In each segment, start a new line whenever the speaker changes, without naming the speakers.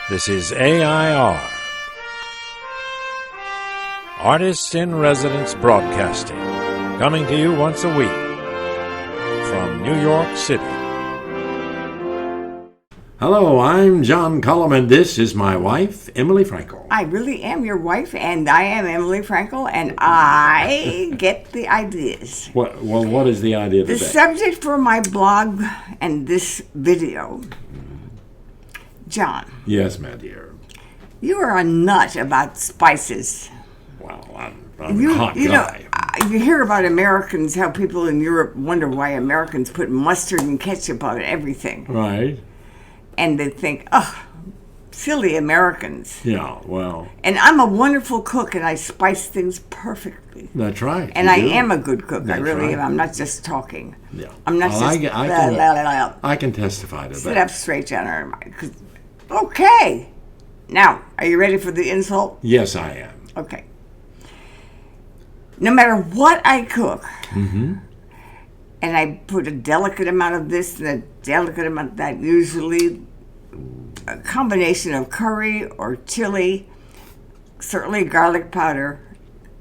This is AI.R. Artists in Residence Broadcasting, coming to you once a week from New York City.
Hello, I'm John Cullum, and this is my wife, Emily Frankel.
I really am your wife, and I am Emily Frankel, and I get the ideas.
What is the idea today?
The subject for my blog and this video, John.
Yes, my dear.
You are a nut about spices.
Well, I'm a hot guy.
You hear about Americans, how people in Europe wonder why Americans put mustard and ketchup on everything.
Right.
And they think, oh, silly Americans.
Yeah, well.
And I'm a wonderful cook, and I spice things perfectly.
That's right.
And I am a good cook.
That's
I really
right.
am. I'm not just talking.
Yeah.
I'm not
I can testify to that.
Sit up straight, John. Okay. Now, are you ready for the insult?
Yes, I am.
Okay. No matter what I cook, and I put a delicate amount of this and a delicate amount of that, usually a combination of curry or chili, certainly garlic powder,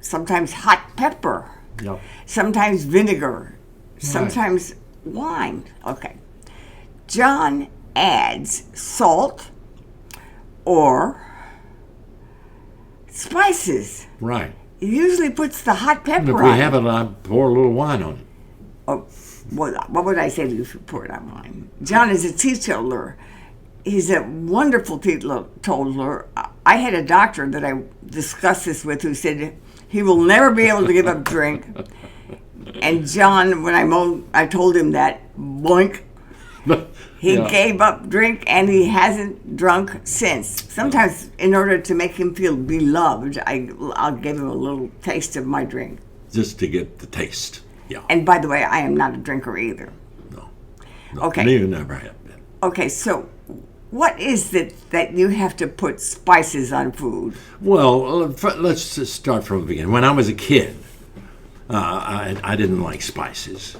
sometimes hot pepper,
Yep.
sometimes vinegar, sometimes wine. Okay. John adds salt or spices.
Right.
He usually puts the hot pepper
And if
on
we
it.
have it, I pour a little wine on it.
Oh, what would I say to you if you poured on wine? John is a teetotaler. He's a wonderful teetotaler. I had a doctor that I discussed this with who said he will never be able to give up drink. And John, when I told him that, boink, he gave up drink and he hasn't drunk since. Sometimes in order to make him feel beloved, I'll give him a little taste of my drink.
Just to get the taste. Yeah.
And by the way, I am not a drinker either.
No.
Okay.
You never have been.
Okay, so what is it that you have to put spices on food?
Well, let's just start from the beginning. When I was a kid, I didn't like spices.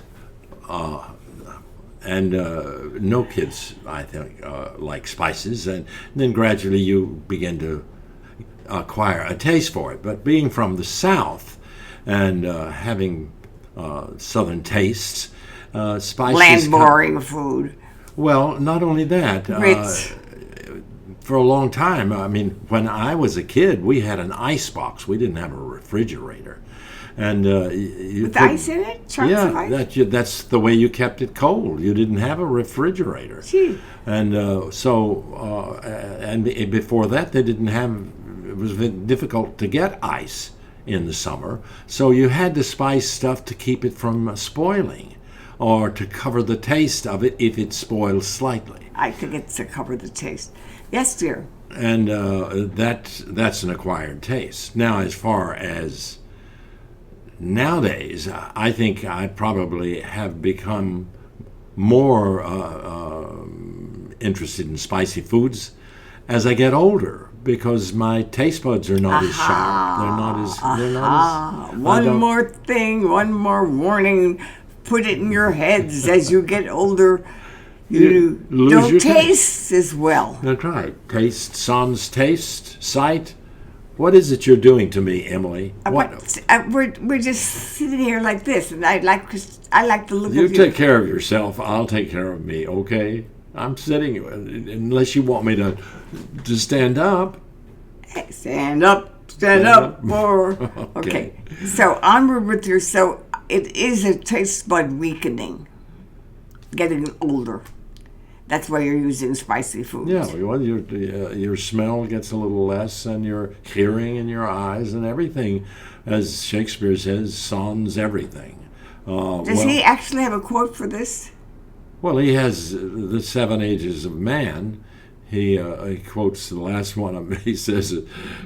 And no kids, I think, like spices. And then gradually you begin to acquire a taste for it. But being from the South and having Southern tastes, spices...
Bland, boring food.
Well, not only that.
Grits.
For a long time, I mean, when I was a kid, we had an ice box. We didn't have a refrigerator. And
With ice in it? Chunks of ice?
that's the way you kept it cold. You didn't have a refrigerator.
Gee.
And and before that, they didn't have. It was difficult to get ice in the summer, so you had to spice stuff to keep it from spoiling, or to cover the taste of it if it spoils slightly.
I think it's to cover the taste. Yes, dear.
And that's an acquired taste. Now, as far as nowadays, I think I probably have become more interested in spicy foods as I get older, because my taste buds are not as sharp. They're not as.
One more thing, one more warning. Put it in your heads as you get older. You don't taste as well.
That's right. Taste, sans taste, sight. What is it you're doing to me, Emily?
We're just sitting here like this, and I like the look of you.
You take care of yourself. I'll take care of me. Okay. I'm sitting. Unless you want me to stand up.
Stand up more. Okay. So onward with your. So it is a taste bud weakening. Getting older. That's why you're using spicy foods.
Yeah, well, your smell gets a little less, and your hearing and your eyes and everything, as Shakespeare says, sans everything.
Does he actually have a quote for this?
Well, he has the 7 ages of man. He quotes the last one of them. He says,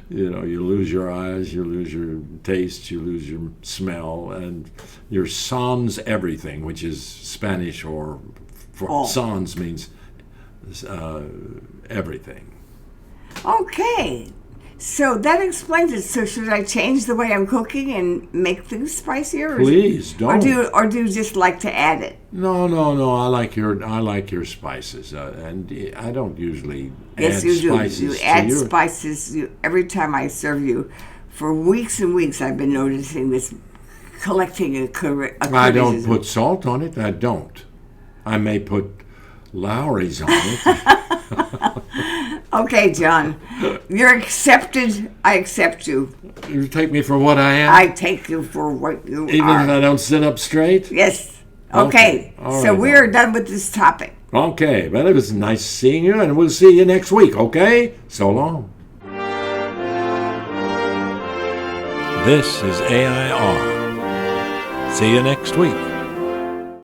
you lose your eyes, you lose your taste, you lose your smell, and your sans everything, which is Spanish sans means everything.
Okay. So that explains it. So should I change the way I'm cooking and make things spicier?
Please don't.
Or do you just like to add it?
No. I like your spices, and I don't usually
Yes,
add
you do.
spices.
You
to
add
your-
spices every time I serve you. For weeks and weeks, I've been noticing this, collecting a
I don't put salt on it. I don't. I may put Lowrys on it.
Okay, John, you're accepted. I accept you.
You take me for what I am,
I take you for what you
even
are.
if I don't sit up straight.
Yes.
Okay.
Okay.
All
So
right,
we are done with this topic.
Okay, well, it was nice seeing you, and we'll see you next week. Okay, so long.
This is AI.R. See you next week.